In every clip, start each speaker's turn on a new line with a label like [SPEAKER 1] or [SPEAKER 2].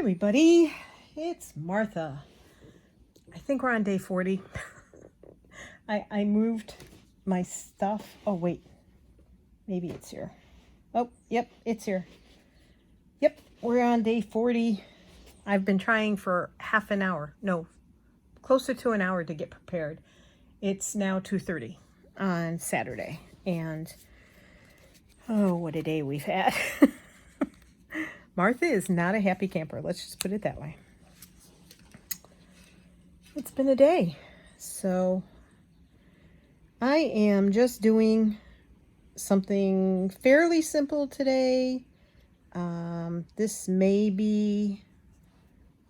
[SPEAKER 1] Everybody, it's Martha. I think we're on day 40. I moved my stuff. Oh, wait. Maybe it's here. Oh, yep, it's here. Yep, we're on day 40. I've been trying for half an hour. No, closer to an hour to get prepared. It's now 2:30 on Saturday. And, oh, what a day we've had. Martha is not a happy camper. Let's just put it that way. It's been a day. So I am just doing something fairly simple today. This may be,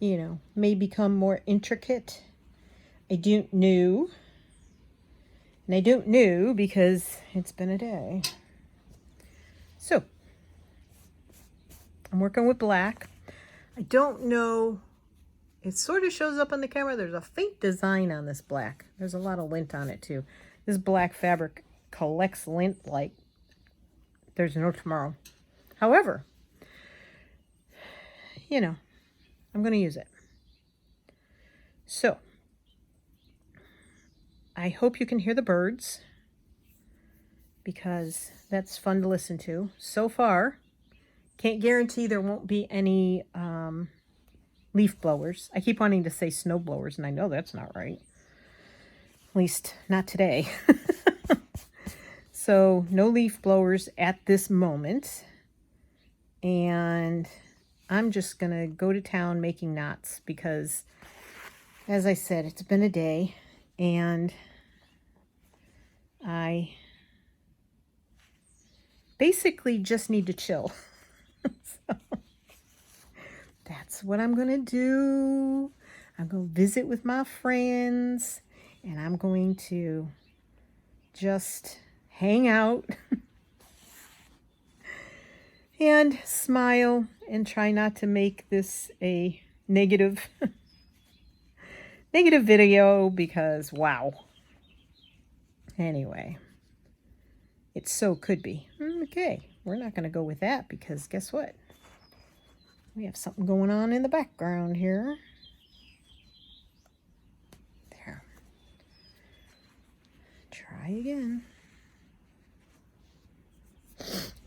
[SPEAKER 1] may become more intricate. I don't know. And I don't know because it's been a day. So I'm working with black. I don't know. It sort of shows up on the camera. There's a faint design on this black. There's a lot of lint on it too. This black fabric collects lint like there's no tomorrow. However, I'm going to use it. So, I hope you can hear the birds because that's fun to listen to. So far, can't guarantee there won't be any leaf blowers. I keep wanting to say snow blowers, and I know that's not right. At least not today. So no leaf blowers at this moment. And I'm just going to go to town making knots because, as I said, it's been a day and I basically just need to chill. So that's what I'm going to do. I'm going to visit with my friends and I'm going to just hang out and smile and try not to make this a negative video because wow. Anyway, it so could be. Okay, we're not going to go with that because guess what? We have something going on in the background here. There. Try again.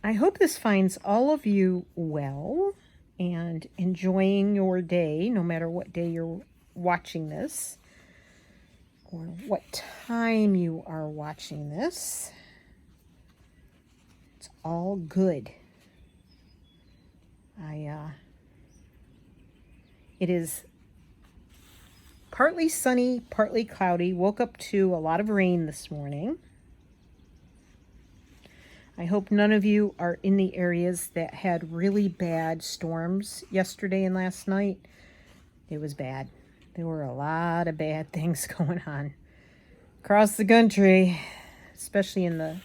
[SPEAKER 1] I hope this finds all of you well and enjoying your day, no matter what day you're watching this or what time you are watching this. It's all good. It is partly sunny, partly cloudy. Woke up to a lot of rain this morning. I hope none of you are in the areas that had really bad storms yesterday and last night. It was bad. There were a lot of bad things going on across the country, especially in the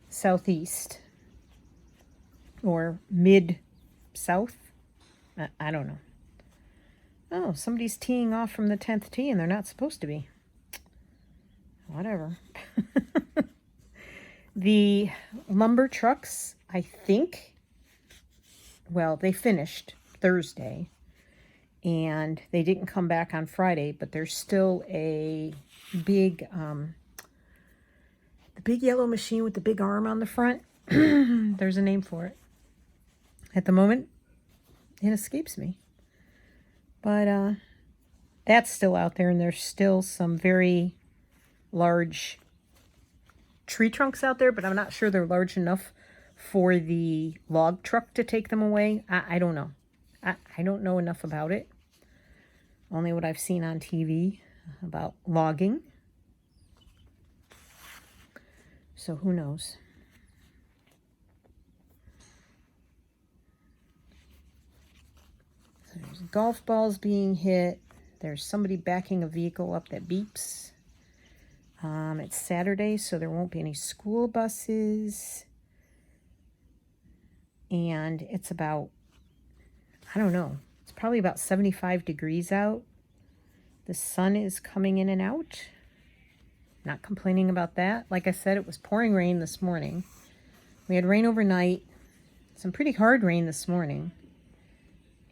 [SPEAKER 1] southeast or mid-south. I don't know. Oh, somebody's teeing off from the 10th tee and they're not supposed to be. Whatever. The lumber trucks, I think, well, they finished Thursday and they didn't come back on Friday, but there's still a big, the big yellow machine with the big arm on the front. There's a name for it. At the moment, it escapes me. But that's still out there, and there's still some very large tree trunks out there, but I'm not sure they're large enough for the log truck to take them away. I don't know. I don't know enough about it. Only what I've seen on TV about logging. So who knows? So there's golf balls being hit. There's somebody backing a vehicle up that beeps. It's Saturday, so there won't be any school buses. And it's about, I don't know, it's probably about 75 degrees out. The sun is coming in and out. Not complaining about that. Like I said, it was pouring rain this morning. We had rain overnight. Some pretty hard rain this morning.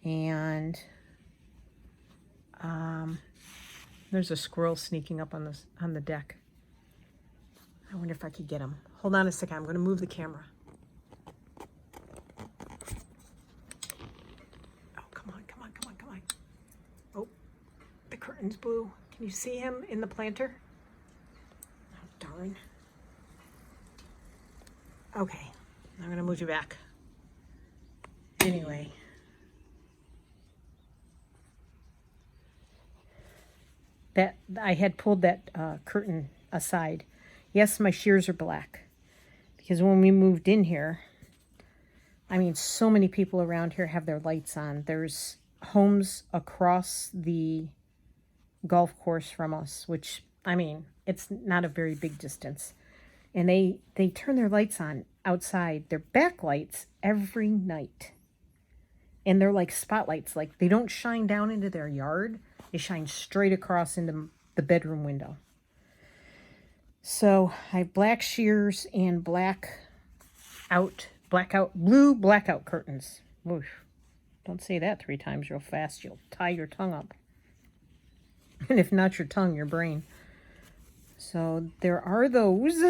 [SPEAKER 1] And There's a squirrel sneaking up on the deck. I wonder if I could get him. Hold on a second. I'm going to move the camera. Oh, come on, come on, come on, come on. Oh, the curtain's blue. Can you see him in the planter? Oh, darn. Okay, I'm going to move you back. Anyway. That I had pulled that curtain aside. Yes, my shears are black. Because when we moved in here, I mean, so many people around here have their lights on. There's homes across the golf course from us, which, I mean, it's not a very big distance. And they turn their lights on outside. They're backlights every night. And they're like spotlights. Like, they don't shine down into their yard. They shine straight across into the bedroom window. So I have black shears and blue blackout curtains. Whoosh. Don't say that 3 times real fast. You'll tie your tongue up. And if not your tongue, your brain. So there are those.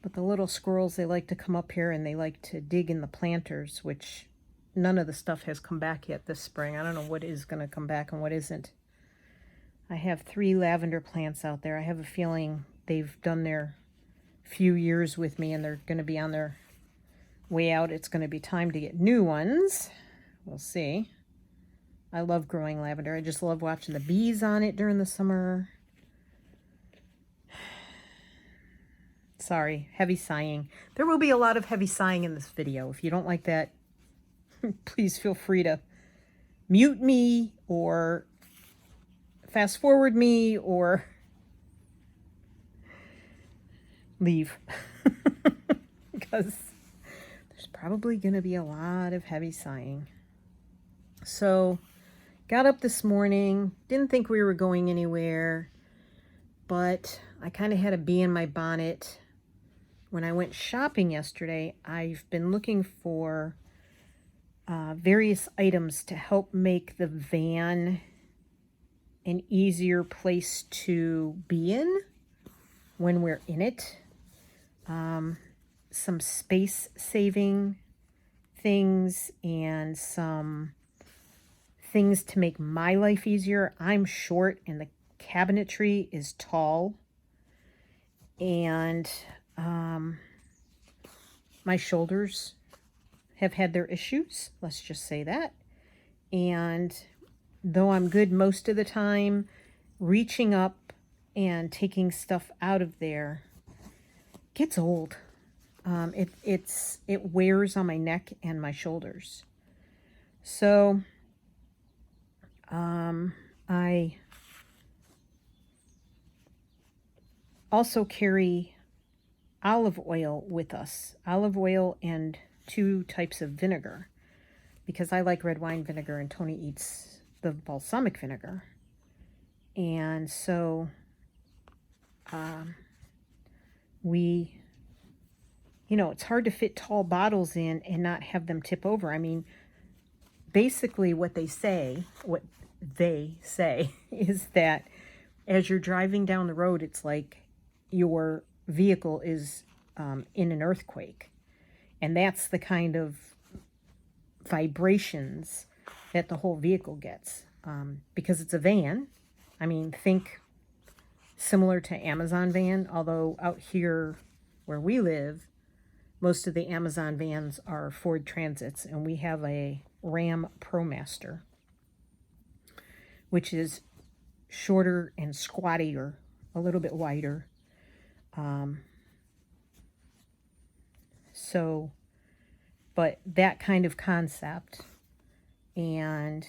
[SPEAKER 1] But the little squirrels, they like to come up here and they like to dig in the planters, which none of the stuff has come back yet this spring. I don't know what is going to come back and what isn't. I have 3 lavender plants out there. I have a feeling they've done their few years with me and they're going to be on their way out. It's going to be time to get new ones. We'll see. I love growing lavender. I just love watching the bees on it during the summer. Sorry, heavy sighing. There will be a lot of heavy sighing in this video. If you don't like that, please feel free to mute me or fast forward me or leave. Because there's probably going to be a lot of heavy sighing. So, got up this morning, didn't think we were going anywhere, but I kind of had a bee in my bonnet. When I went shopping yesterday, I've been looking for various items to help make the van an easier place to be in when we're in it. Some space-saving things and some things to make my life easier. I'm short and the cabinetry is tall. And my shoulders have had their issues. Let's just say that. And though I'm good most of the time, reaching up and taking stuff out of there gets old. It wears on my neck and my shoulders. So I also carry olive oil with us. Olive oil and 2 types of vinegar. Because I like red wine vinegar and Tony eats the balsamic vinegar. And so it's hard to fit tall bottles in and not have them tip over. I mean, basically what they say is that as you're driving down the road, it's like your vehicle is in an earthquake. And that's the kind of vibrations that the whole vehicle gets. Because it's a van. I mean, think similar to Amazon van, although out here where we live, most of the Amazon vans are Ford Transits, and we have a Ram ProMaster, which is shorter and squattier, a little bit wider. But that kind of concept, and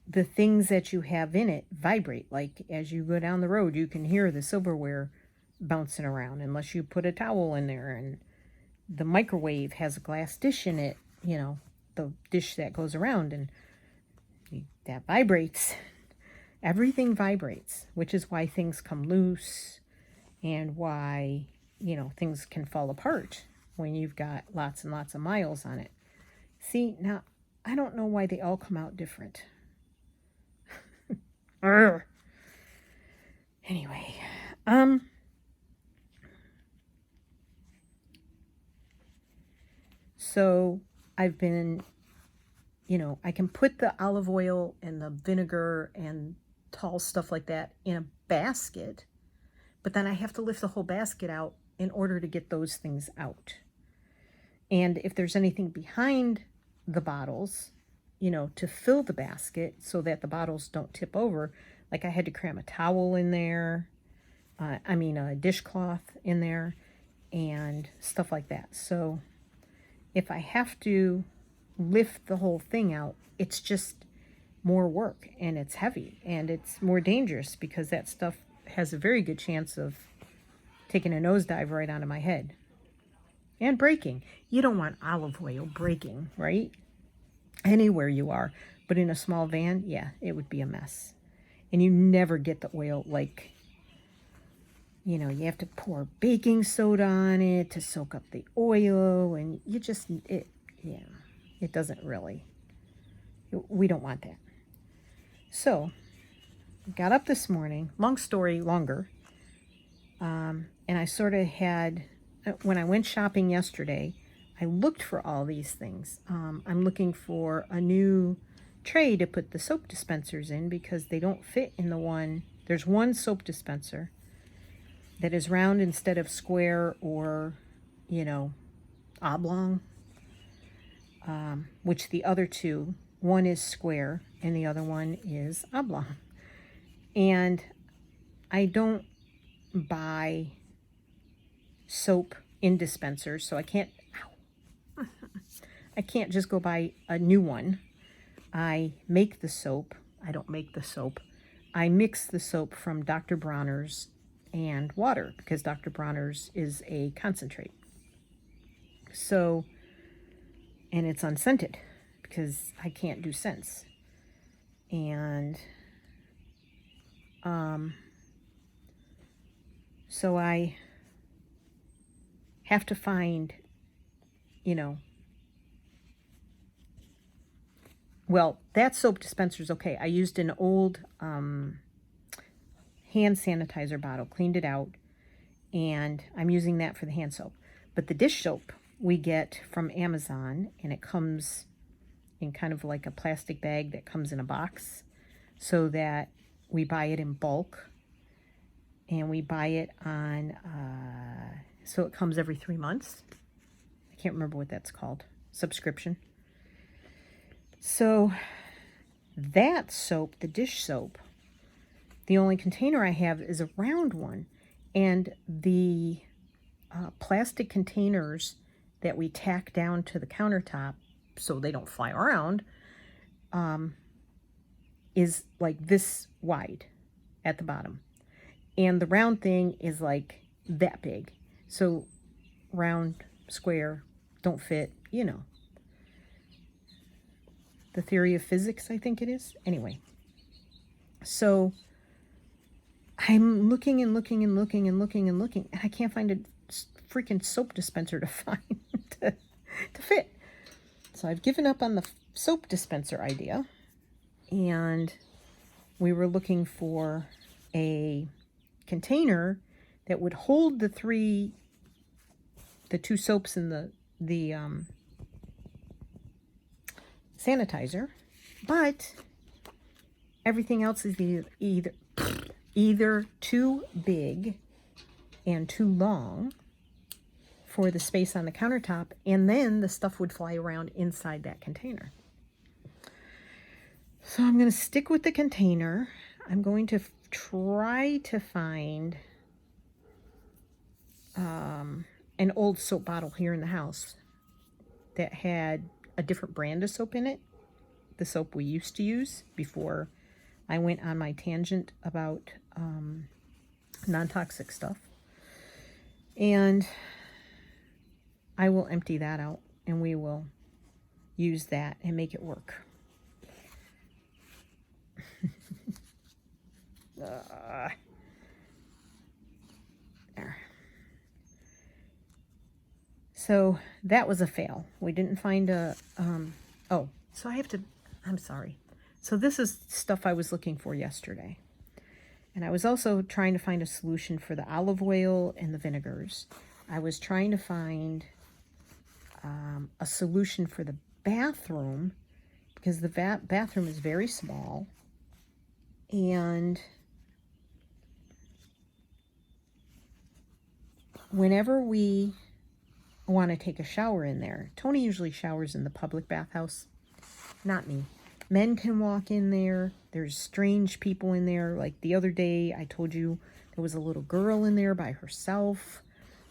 [SPEAKER 1] the things that you have in it vibrate. Like as you go down the road, you can hear the silverware bouncing around unless you put a towel in there, and the microwave has a glass dish in it, the dish that goes around, and that vibrates. Everything vibrates, which is why things come loose and why, things can fall apart when you've got lots and lots of miles on it. See, now I don't know why they all come out different. Urgh. Anyway, so I've been, I can put the olive oil and the vinegar and tall stuff like that in a basket, but then I have to lift the whole basket out in order to get those things out. And if there's anything behind the bottles, to fill the basket so that the bottles don't tip over, like I had to cram a towel in there, a dishcloth in there, and stuff like that. So if I have to lift the whole thing out, it's just more work, and it's heavy, and it's more dangerous because that stuff has a very good chance of taking a nosedive right onto my head and breaking. You don't want olive oil breaking, right? Anywhere you are. But in a small van, yeah, it would be a mess. And you never get the oil like, you have to pour baking soda on it to soak up the oil, and it doesn't really, we don't want that. So, got up this morning, long story longer, and I sort of had, when I went shopping yesterday, I looked for all these things. I'm looking for a new tray to put the soap dispensers in because they don't fit in the one. There's one soap dispenser that is round instead of square or, oblong, which the other two, one is square and the other one is oblong. And I don't buy soap in dispensers, so I can't just go buy a new one. I make the soap. I don't make the soap. I mix the soap from Dr. Bronner's and water because Dr. Bronner's is a concentrate. So, and it's unscented because I can't do scents. And so I have to find, well, that soap dispenser is okay. I used an old hand sanitizer bottle, cleaned it out, and I'm using that for the hand soap. But the dish soap we get from Amazon, and it comes in kind of like a plastic bag that comes in a box, so that we buy it in bulk, and we buy it on, so it comes every 3 months. I can't remember what that's called. Subscription. So that soap, the dish soap, the only container I have is a round one. And the plastic containers that we tack down to the countertop so they don't fly around is like this wide at the bottom. And the round thing is like that big. So round, square, don't fit, The theory of physics, I think it is. Anyway, so I'm looking and looking and looking and looking and looking, and I can't find a freaking soap dispenser to find to fit. So I've given up on the soap dispenser idea, and we were looking for a container that would hold the two soaps and the sanitizer, but everything else is either too big and too long for the space on the countertop, and then the stuff would fly around inside that container. So I'm going to stick with the container. I'm going to try to find an old soap bottle here in the house that had a different brand of soap in it, the soap we used to use before I went on my tangent about non-toxic stuff. And I will empty that out, and we will use that and make it work. There. So that was a fail. We didn't find a, So I'm sorry. So this is stuff I was looking for yesterday. And I was also trying to find a solution for the olive oil and the vinegars. I was trying to find a solution for the bathroom because the bathroom is very small. And whenever we want to take a shower in there, Tony usually showers in the public bathhouse, not me. Men can walk in there. There's strange people in there. Like the other day, I told you there was a little girl in there by herself.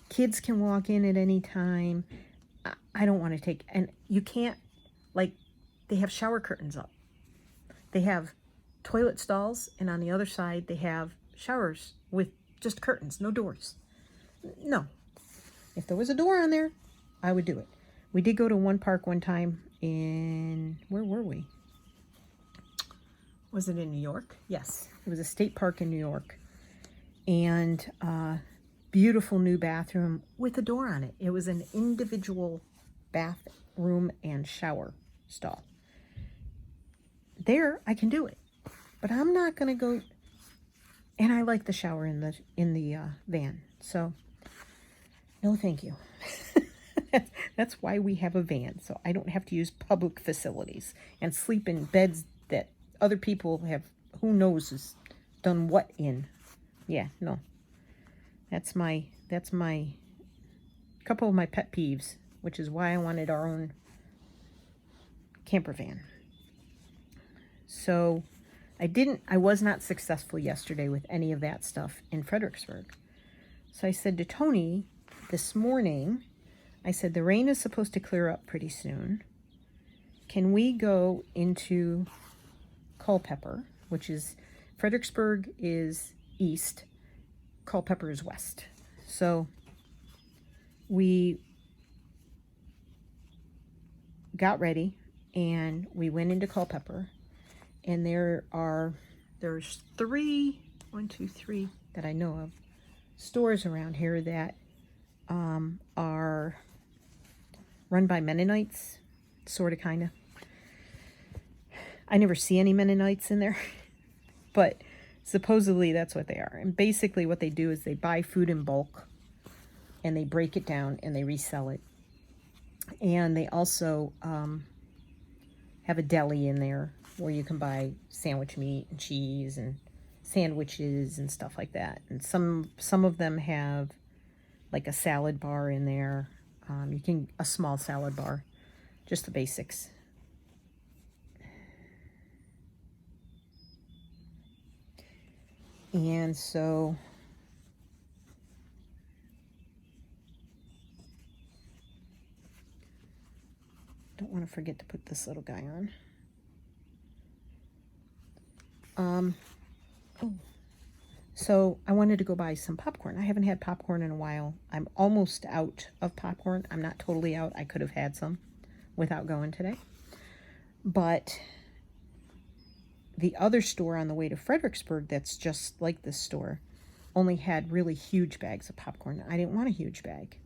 [SPEAKER 1] Kids can walk in at any time. I don't want to take, and you can't, like, they have shower curtains up. They have toilet stalls, and on the other side, they have showers with just curtains, no doors. No. If there was a door on there, I would do it. We did go to one park one time in, where were we? Was it in New York? Yes. It was a state park in New York. And beautiful new bathroom with a door on it. It was an individual bathroom and shower stall. There, I can do it. But I'm not going to go, and I like the shower in the van. So, no thank you. That's why we have a van, so I don't have to use public facilities and sleep in beds that other people have, who knows, has done what in. Yeah, no. That's my couple of my pet peeves, which is why I wanted our own camper van. So I was not successful yesterday with any of that stuff in Fredericksburg. So I said to Tony this morning, I said, the rain is supposed to clear up pretty soon. Can we go into Culpeper, which is, Fredericksburg is east, Culpeper is west. So we got ready and we went into Culpeper, and there's three that I know of stores around here that are run by Mennonites, sort of, kind of. I never see any Mennonites in there, but supposedly that's what they are. And basically what they do is they buy food in bulk and they break it down and they resell it. And they also have a deli in there where you can buy sandwich meat and cheese and sandwiches and stuff like that. And some of them have like a salad bar in there. A small salad bar, just the basics. And so don't want to forget to put this little guy on. So I wanted to go buy some popcorn. I haven't had popcorn in a while. I'm almost out of popcorn. I'm not totally out. I could have had some without going today. But the other store on the way to Fredericksburg that's just like this store only had really huge bags of popcorn. I didn't want a huge bag.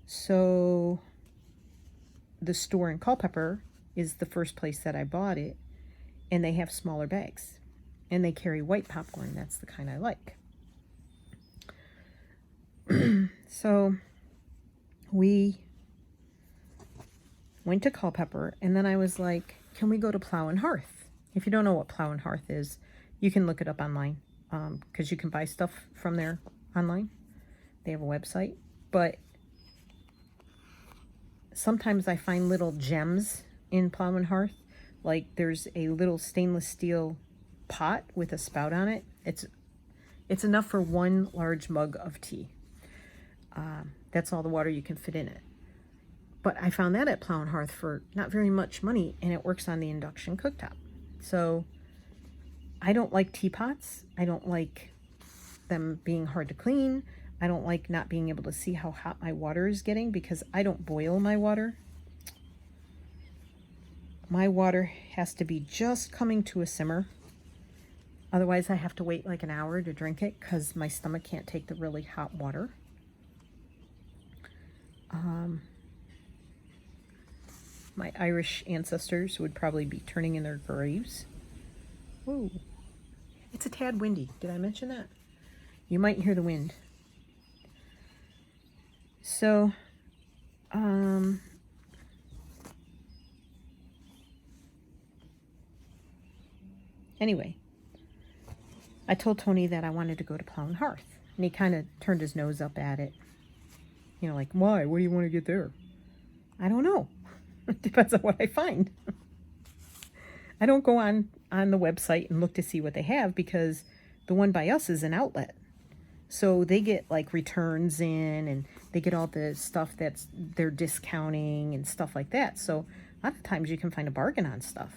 [SPEAKER 1] So the store in Culpeper is the first place that I bought it, and they have smaller bags. And they carry white popcorn. That's the kind I like. So we went to Culpeper, and then I was like, can we go to Plow and Hearth? If you don't know what Plow and Hearth is, you can look it up online, because you can buy stuff from there online. They have a website. But sometimes I find little gems in Plow and Hearth. Like there's a little stainless steel pot with a spout on it. It's enough for one large mug of tea. That's all the water you can fit in it. But I found that at Plow and Hearth for not very much money, and it works on the induction cooktop. So I don't like teapots. I don't like them being hard to clean. I don't like not being able to see how hot my water is getting because I don't boil my water. My water has to be just coming to a simmer. Otherwise, I have to wait like an hour to drink it because my stomach can't take the really hot water. my Irish ancestors would probably be turning in their graves. Whoa. It's a tad windy. Did I mention that? You might hear the wind. So, anyway, I told Tony that I wanted to go to Plow and Hearth. And he kind of turned his nose up at it. You know, like, why? What do you want to get there? I don't know. It depends on what I find. I don't go on the website and look to see what they have because the one by us is an outlet. So they get like returns in and they get all the stuff that's they're discounting and stuff like that. So a lot of times you can find a bargain on stuff.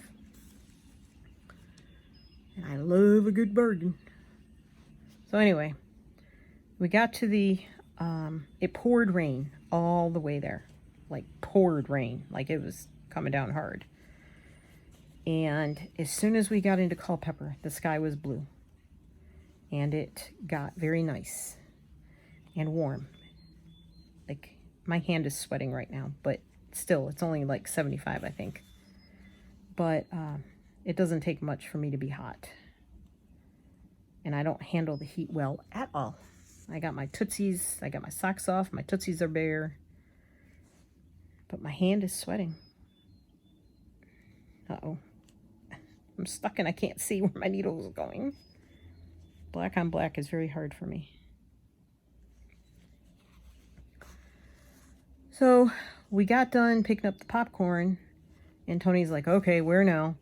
[SPEAKER 1] And I love a good bargain. So anyway, we got to it poured rain all the way there. Like poured rain, like it was coming down hard. And as soon as we got into Culpeper, the sky was blue. And it got very nice and warm. Like, my hand is sweating right now, but still, it's only like 75, I think. But it doesn't take much for me to be hot. And I don't handle the heat well at all. I got my tootsies, I got my socks off, my tootsies are bare. But my hand is sweating. Uh-oh. I'm stuck and I can't see where my needle is going. Black on black is very hard for me. So we got done picking up the popcorn and Tony's like, okay, where now?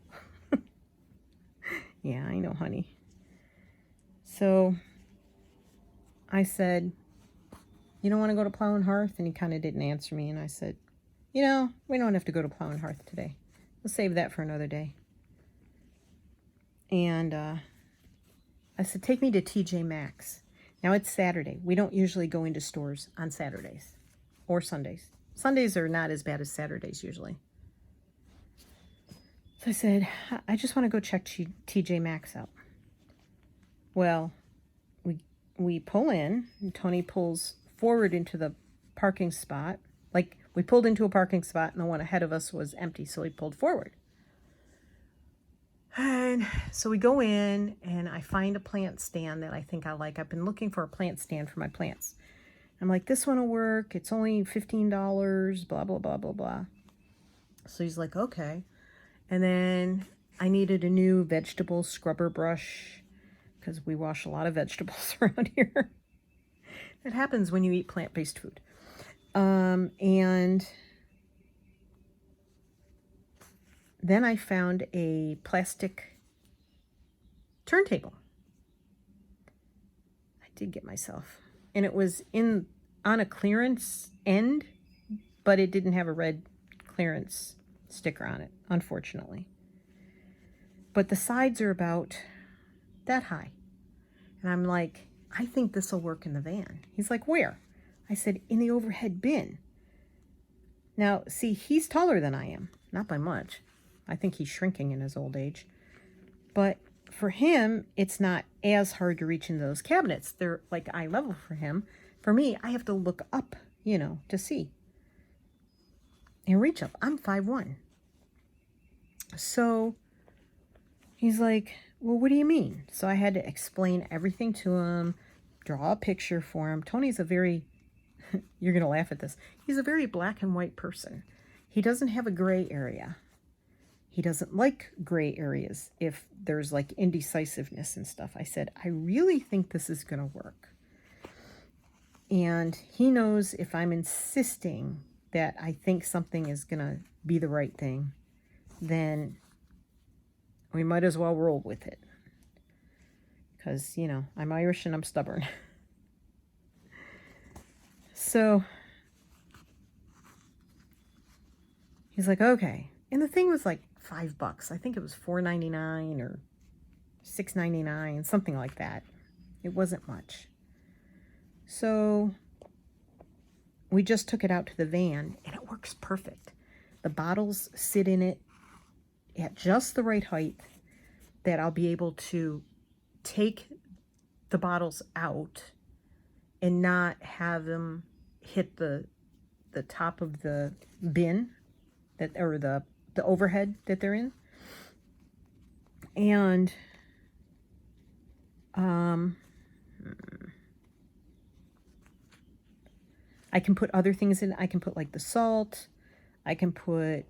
[SPEAKER 1] Yeah, I know, honey. So I said, you don't want to go to Plow and Hearth? And he kind of didn't answer me. And I said, you know, we don't have to go to Plow and Hearth today. We'll save that for another day. And I said, take me to TJ Maxx. Now it's Saturday. We don't usually go into stores on Saturdays or Sundays. Sundays are not as bad as Saturdays usually. So I said, I just want to go check TJ Maxx out. Well, we pull in, and Tony pulls forward into the parking spot. Like, we pulled into a parking spot, and the one ahead of us was empty, so he pulled forward. And so we go in, and I find a plant stand that I think I like. I've been looking for a plant stand for my plants. I'm like, this one will work. It's only $15, blah, blah, blah, blah, blah. So he's like, okay. And then I needed a new vegetable scrubber brush because we wash a lot of vegetables around here. That happens when you eat plant-based food. And then I found a plastic turntable. I did get myself. And it was on a clearance end, but it didn't have a red clearance sticker on it, unfortunately. But the sides are about that high. And I'm like, I think this will work in the van. He's like, where? I said, in the overhead bin. Now, see, he's taller than I am. Not by much. I think he's shrinking in his old age. But for him, it's not as hard to reach into those cabinets. They're like eye level for him. For me, I have to look up, to see. And reach up. I'm 5'1". So he's like, well, what do you mean? So I had to explain everything to him, draw a picture for him. Tony's a very, you're going to laugh at this, he's a very black and white person. He doesn't have a gray area. He doesn't like gray areas if there's like indecisiveness and stuff. I said, I really think this is going to work. And he knows if I'm insisting that I think something is going to be the right thing, then we might as well roll with it. Because, I'm Irish and I'm stubborn. So he's like, okay. And the thing was like $5. I think it was $4.99 or $6.99, something like that. It wasn't much. So we just took it out to the van, and it works perfect. The bottles sit in it at just the right height that I'll be able to take the bottles out and not have them hit the top of the bin that, or the overhead that they're in. And I can put other things in. I can put like the salt. I can put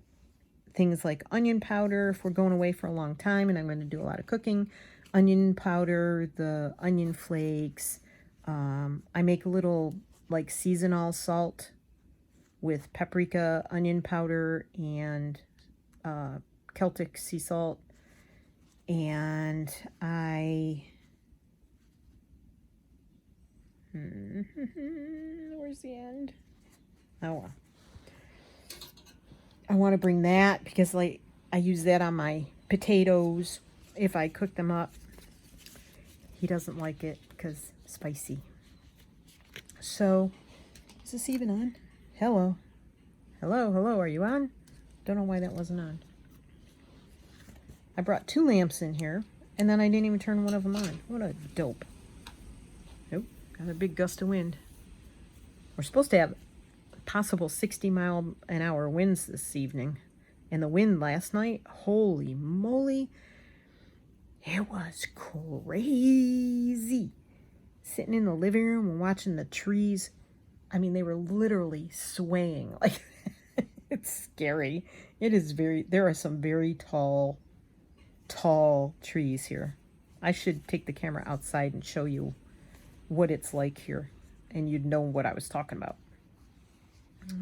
[SPEAKER 1] things like onion powder if we're going away for a long time and I'm going to do a lot of cooking. Onion powder, the onion flakes. I make a little like seasonal salt with paprika, onion powder, and Celtic sea salt. And where's the end? Oh, well. I want to bring that because like I use that on my potatoes if I cook them up. He doesn't like it because spicy. So, is this even on? Hello. Hello, hello, are you on? Don't know why that wasn't on. I brought 2 lamps in here, and then I didn't even turn one of them on. What a dope. Nope, got a big gust of wind. We're supposed to have possible 60-mile-an-hour winds this evening. And the wind last night, holy moly, it was crazy. Sitting in the living room and watching the trees. I mean, they were literally swaying. Like, it's scary. It is there are some very tall trees here. I should take the camera outside and show you what it's like here. And you'd know what I was talking about.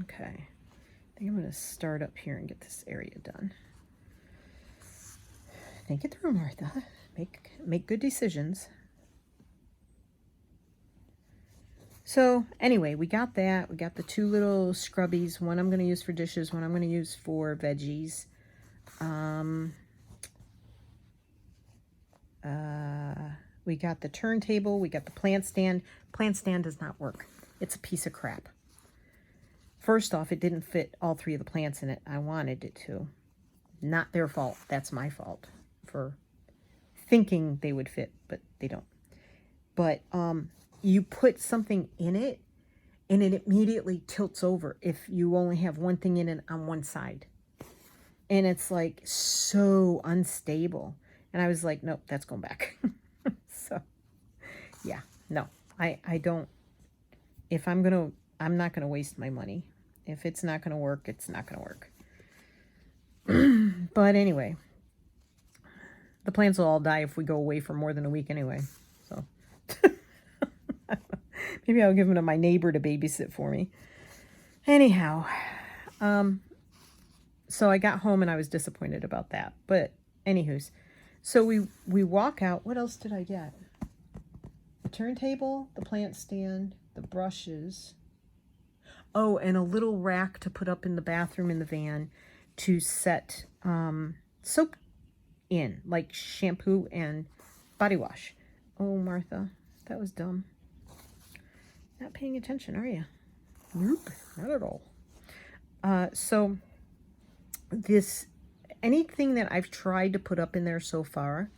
[SPEAKER 1] Okay. I think I'm going to start up here and get this area done. Think it through, Martha. Make good decisions. So anyway, we got that. We got the 2 little scrubbies. One I'm going to use for dishes. One I'm going to use for veggies. We got the turntable. We got the plant stand. Plant stand does not work. It's a piece of crap. First off, it didn't fit all 3 of the plants in it. I wanted it to. Not their fault. That's my fault for thinking they would fit, but they don't. But you put something in it, and it immediately tilts over if you only have one thing in it on one side. And it's like so unstable. And I was like, nope, that's going back. So, yeah, no, I don't. If I'm not going to waste my money. If it's not going to work, it's not going to work. But anyway, the plants will all die if we go away for more than a week anyway. So maybe I'll give them to my neighbor to babysit for me. Anyhow, so I got home and I was disappointed about that. But anywho's, so we walk out. What else did I get? The turntable, the plant stand, the brushes. Oh, and a little rack to put up in the bathroom in the van to set soap in, like shampoo and body wash. Oh, Martha, that was dumb. Not paying attention, are you? Nope, not at all. So anything that I've tried to put up in there so far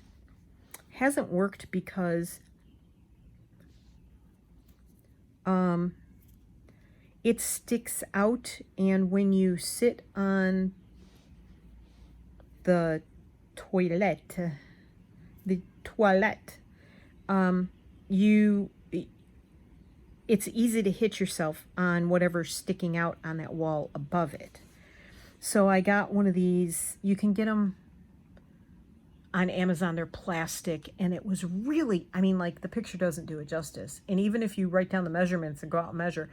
[SPEAKER 1] hasn't worked because it sticks out, and when you sit on the toilet, it's easy to hit yourself on whatever's sticking out on that wall above it. So I got one of these. You can get them on Amazon. They're plastic, and it was really, I mean, like, the picture doesn't do it justice. And even if you write down the measurements and go out and measure,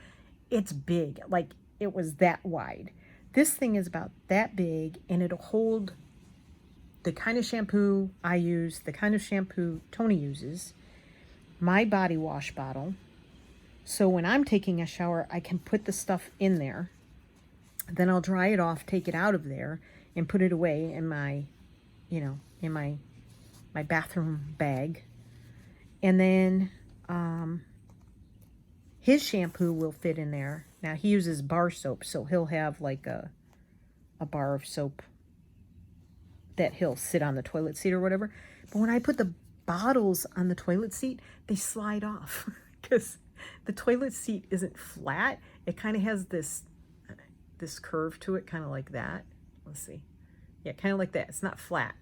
[SPEAKER 1] it's big. Like, it was that wide. This thing is about that big, and it'll hold the kind of shampoo I use, the kind of shampoo Tony uses, my body wash bottle. So when I'm taking a shower, I can put the stuff in there. Then I'll dry it off, take it out of there, and put it away in my, in my bathroom bag. And then his shampoo will fit in there. Now, he uses bar soap, so he'll have like a bar of soap that he'll sit on the toilet seat or whatever. But when I put the bottles on the toilet seat, they slide off because the toilet seat isn't flat. It kind of has this curve to it, kind of like that. Let's see. Yeah, kind of like that. It's not flat.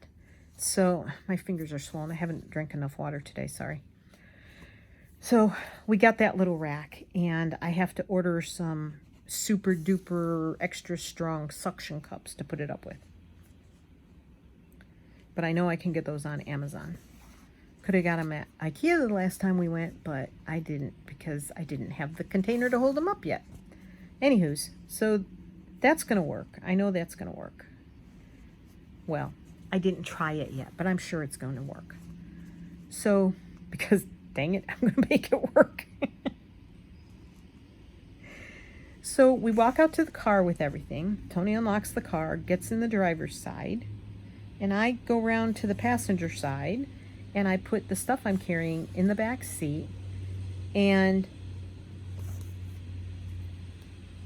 [SPEAKER 1] So my fingers are swollen. I haven't drank enough water today. Sorry. So we got that little rack, and I have to order some super duper extra strong suction cups to put it up with. But I know I can get those on Amazon. Could have got them at IKEA the last time we went, but I didn't because I didn't have the container to hold them up yet. Anywho's, so that's going to work. I know that's going to work. Well, I didn't try it yet, but I'm sure it's going to work. So, because dang it, I'm going to make it work. So we walk out to the car with everything. Tony unlocks the car, gets in the driver's side, and I go around to the passenger side, and I put the stuff I'm carrying in the back seat, and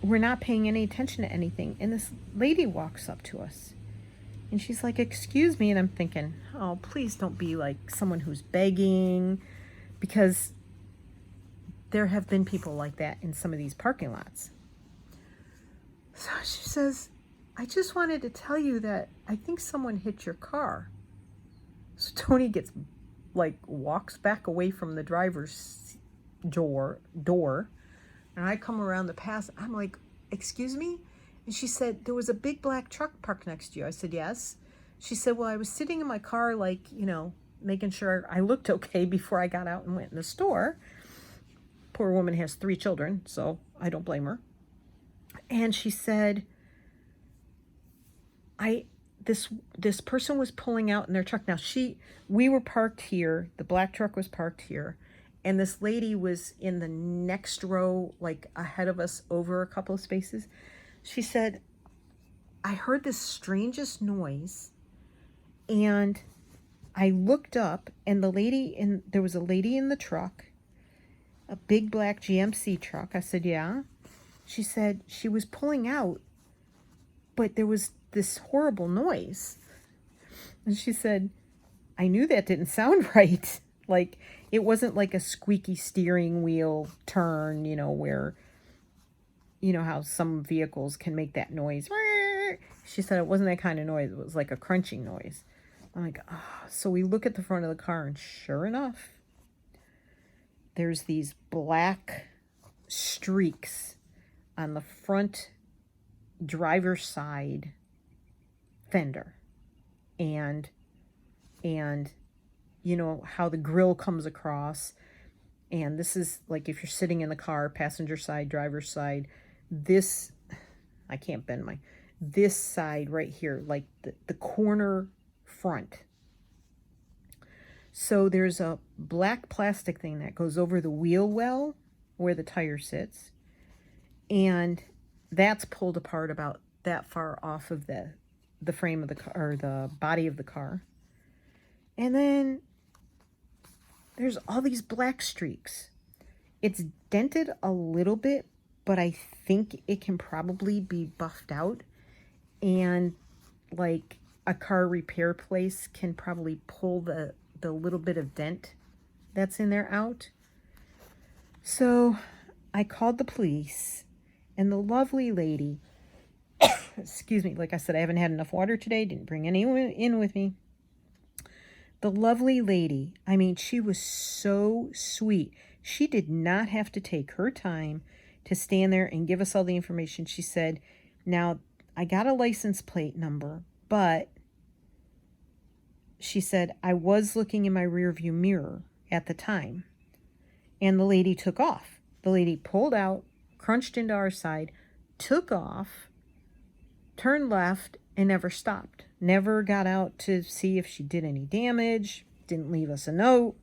[SPEAKER 1] we're not paying any attention to anything. And this lady walks up to us, and she's like, "Excuse me," and I'm thinking, oh, please don't be like someone who's begging, because there have been people like that in some of these parking lots. So she says, "I just wanted to tell you that I think someone hit your car." So Tony gets, walks back away from the driver's door, and I come around the pass. I'm like, "Excuse me?" And she said, "There was a big black truck parked next to you." I said, "Yes." She said, "Well, I was sitting in my car, making sure I looked okay before I got out and went in the store." Poor woman has 3 children, so I don't blame her. And she said, this person was pulling out in their truck. Now we were parked here. The black truck was parked here. And this lady was in the next row, ahead of us over a couple of spaces. She said, "I heard this strangest noise, and I looked up, and there was a lady in the truck, a big black GMC truck." I said, "Yeah." She said she was pulling out, but there was this horrible noise. And she said, "I knew that didn't sound right." It wasn't like a squeaky steering wheel turn, where, how some vehicles can make that noise. She said it wasn't that kind of noise. It was like a crunching noise. I'm like, oh. So we look at the front of the car, and sure enough, there's these black streaks on the front driver's side fender. And how the grill comes across. And this is if you're sitting in the car, passenger side, driver's side, I can't bend this side right here, the corner front. So there's a black plastic thing that goes over the wheel well where the tire sits. And that's pulled apart about that far off of the frame of the car, or the body of the car. And then there's all these black streaks. It's dented a little bit, but I think it can probably be buffed out. And a car repair place can probably pull the little bit of dent that's in there out. So I called the police, and the lovely lady, excuse me, like I said, I haven't had enough water today, didn't bring anyone in with me. The lovely lady, she was so sweet. She did not have to take her time to stand there and give us all the information. She said, "Now, I got a license plate number, but," she said, "I was looking in my rearview mirror at the time." And the lady took off. The lady pulled out, crunched into our side, took off, turned left, and never stopped. Never got out to see if she did any damage, didn't leave us a note.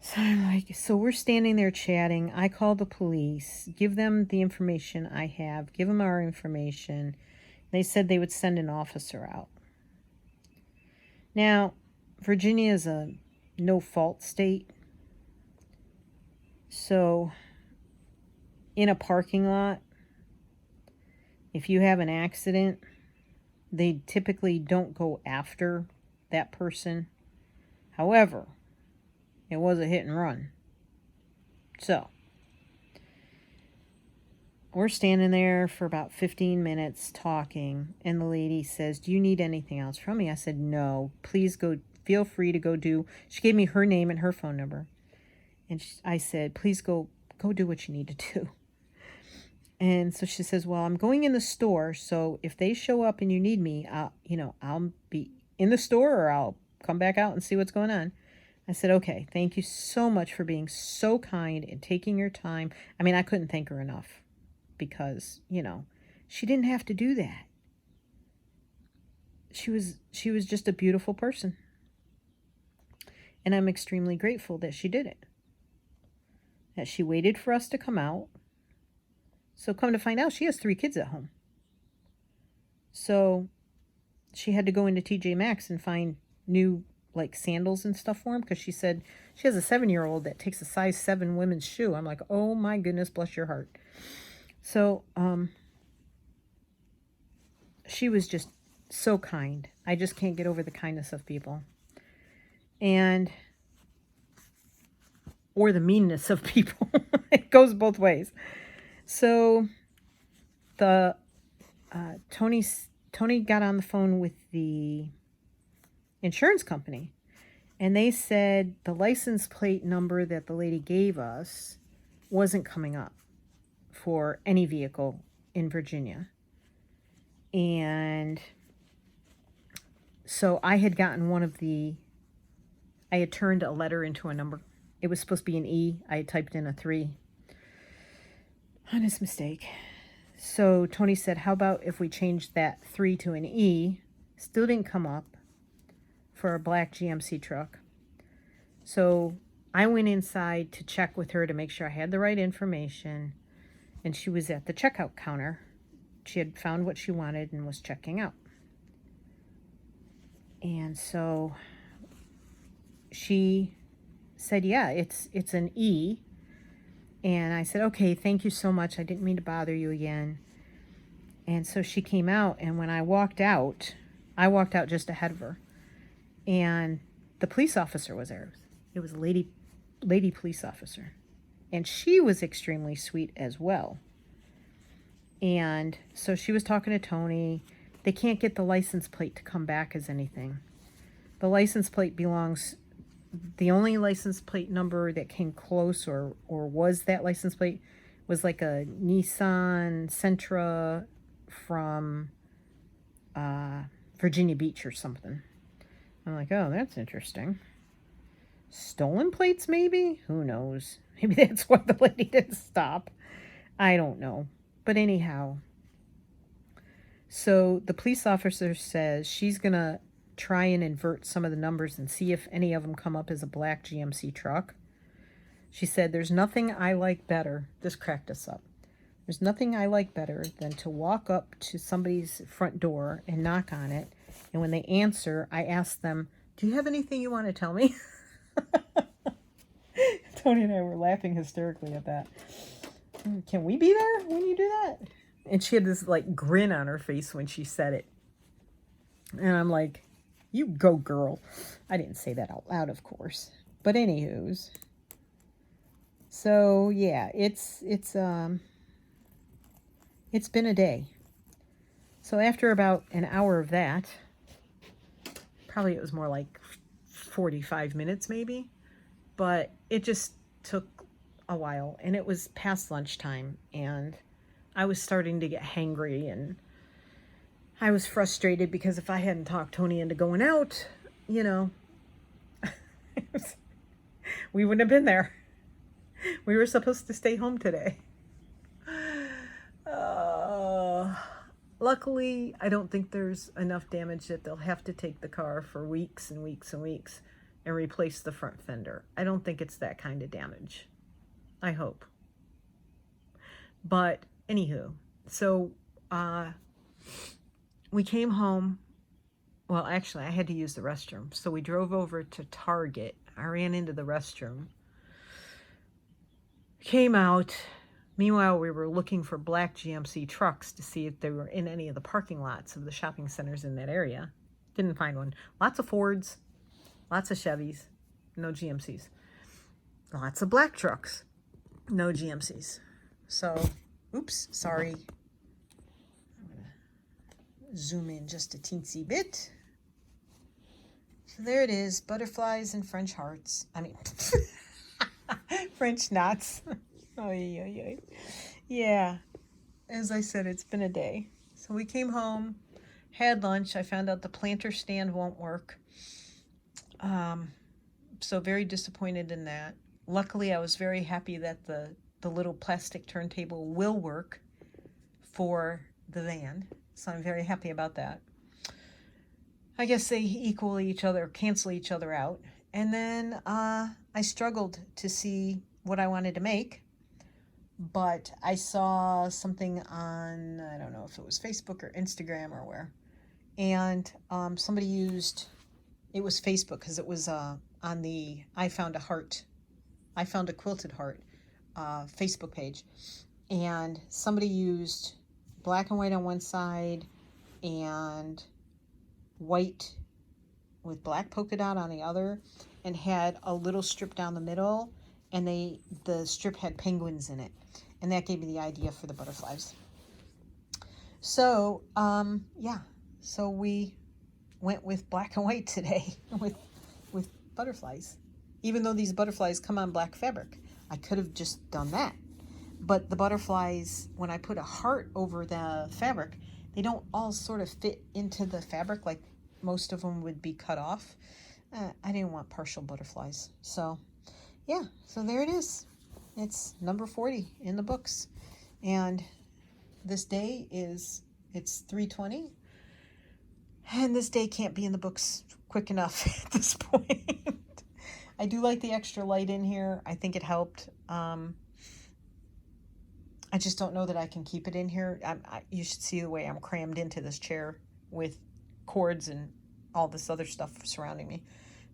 [SPEAKER 1] So I'm so we're standing there chatting. I call the police, give them the information I have, give them our information. They said they would send an officer out. Now, Virginia is a no-fault state. So, in a parking lot, if you have an accident, they typically don't go after that person. However, it was a hit and run. So, we're standing there for about 15 minutes talking, and the lady says, "Do you need anything else from me?" I said, "No, please go, feel free to go do." She gave me her name and her phone number. And I said, "Please go do what you need to do." And so she says, "Well, I'm going in the store, so if they show up and you need me, I'll be in the store, or I'll come back out and see what's going on." I said, "Okay, thank you so much for being so kind and taking your time." I mean, I couldn't thank her enough because, she didn't have to do that. She was just a beautiful person. And I'm extremely grateful that she did it. That she waited for us to come out. So come to find out, she has 3 kids at home. So she had to go into TJ Maxx and find new sandals and stuff for him, because she said she has a 7-year-old that takes a size 7 women's shoe. I'm like, oh my goodness, bless your heart. So she was just so kind. I just can't get over the kindness of people. Or the meanness of people. It goes both ways. So the Tony got on the phone with the insurance company, and they said the license plate number that the lady gave us wasn't coming up for any vehicle in Virginia. And so I had gotten I had turned a letter into a number. It was supposed to be an E. I had typed in a 3. Honest mistake. So Tony said, "How about if we change that 3 to an E?" Still didn't come up for a black GMC truck. So I went inside to check with her to make sure I had the right information. And she was at the checkout counter. She had found what she wanted and was checking out. And so she said, "Yeah, it's an E." And I said, "Okay, thank you so much. I didn't mean to bother you again." And so she came out, and when I walked out just ahead of her. And the police officer was there. It was a lady police officer. And she was extremely sweet as well. And so she was talking to Tony. They can't get the license plate to come back as anything. The license plate the only license plate number that came close or was that license plate was like a Nissan Sentra from Virginia Beach or something. I'm like, oh, that's interesting. Stolen plates, maybe? Who knows? Maybe that's why the lady didn't stop. I don't know. But anyhow, so the police officer says she's going to try and invert some of the numbers and see if any of them come up as a black GMC truck. She said, "There's nothing I like better." This cracked us up. "There's nothing I like better than to walk up to somebody's front door and knock on it. And when they answer, I ask them, 'Do you have anything you want to tell me?'" Tony and I were laughing hysterically at that. "Can we be there when you do that?" And she had this grin on her face when she said it. And I'm like, "You go, girl." I didn't say that out loud, of course. But anywho's. So yeah, it's been a day. So after about an hour of that, probably it was more like 45 minutes maybe, but it just took a while, and it was past lunchtime, and I was starting to get hangry, and I was frustrated because if I hadn't talked Tony into going out, we wouldn't have been there. We were supposed to stay home today. Luckily, I don't think there's enough damage that they'll have to take the car for weeks and weeks and weeks and replace the front fender. I don't think it's that kind of damage. I hope. But anywho, so we came home. Well, actually, I had to use the restroom. So we drove over to Target. I ran into the restroom. Came out. Meanwhile, we were looking for black GMC trucks to see if they were in any of the parking lots of the shopping centers in that area. Didn't find one. Lots of Fords, lots of Chevys, no GMCs. Lots of black trucks, no GMCs. So Oops, sorry. I'm going to zoom in just a teensy bit. So there it is, butterflies and French hearts. I mean, French knots. Yeah, as I said, it's been a day. So we came home, had lunch. I found out the planter stand won't work. So very disappointed in that. Luckily, I was very happy that the little plastic turntable will work for the van. So I'm very happy about that. I guess they equal each other, cancel each other out. And then I struggled to see what I wanted to make, but I saw something on, I don't know if it was Facebook or Instagram or where, and somebody used, it was Facebook because it was on the I Found a Quilted Heart Facebook page, and somebody used black and white on one side and white with black polka dot on the other, and had a little strip down the middle, and the strip had penguins in it, and that gave me the idea for the butterflies. So yeah, so we went with black and white today with butterflies, even though these butterflies come on black fabric. I could have just done that, but the butterflies, when I put a heart over the fabric, they don't all sort of fit into the fabric like most of them would be cut off. I didn't want partial butterflies. So yeah, so there it is. It's number 40 in the books. And this day it's 3:20. And this day can't be in the books quick enough at this point. I do like the extra light in here. I think it helped. I just don't know that I can keep it in here. You should see the way I'm crammed into this chair with cords and all this other stuff surrounding me.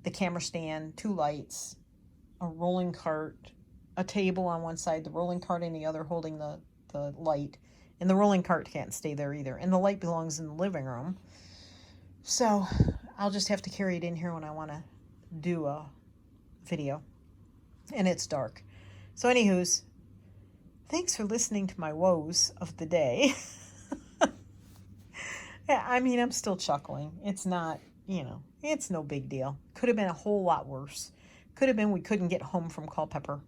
[SPEAKER 1] The camera stand, 2 lights, a rolling cart, a table on one side, the rolling cart in the other holding the light. And the rolling cart can't stay there either. And the light belongs in the living room. So I'll just have to carry it in here when I want to do a video. And it's dark. So anywho's, thanks for listening to my woes of the day. Yeah, I mean, I'm still chuckling. It's not, it's no big deal. Could have been a whole lot worse. Could have been we couldn't get home from Culpeper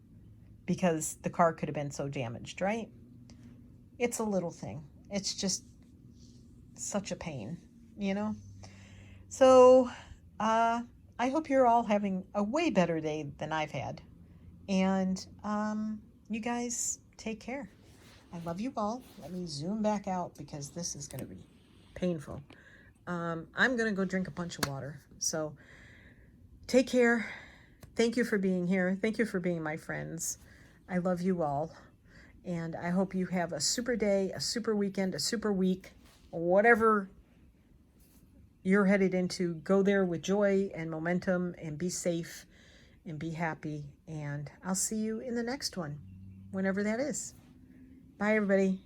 [SPEAKER 1] because the car could have been so damaged, right? It's a little thing. It's just such a pain, So I hope you're all having a way better day than I've had. And you guys take care. I love you all. Let me zoom back out because this is going to be painful. I'm going to go drink a bunch of water. So take care. Thank you for being here. Thank you for being my friends. I love you all. And I hope you have a super day, a super weekend, a super week, whatever you're headed into. Go there with joy and momentum and be safe and be happy. And I'll see you in the next one, whenever that is. Bye, everybody.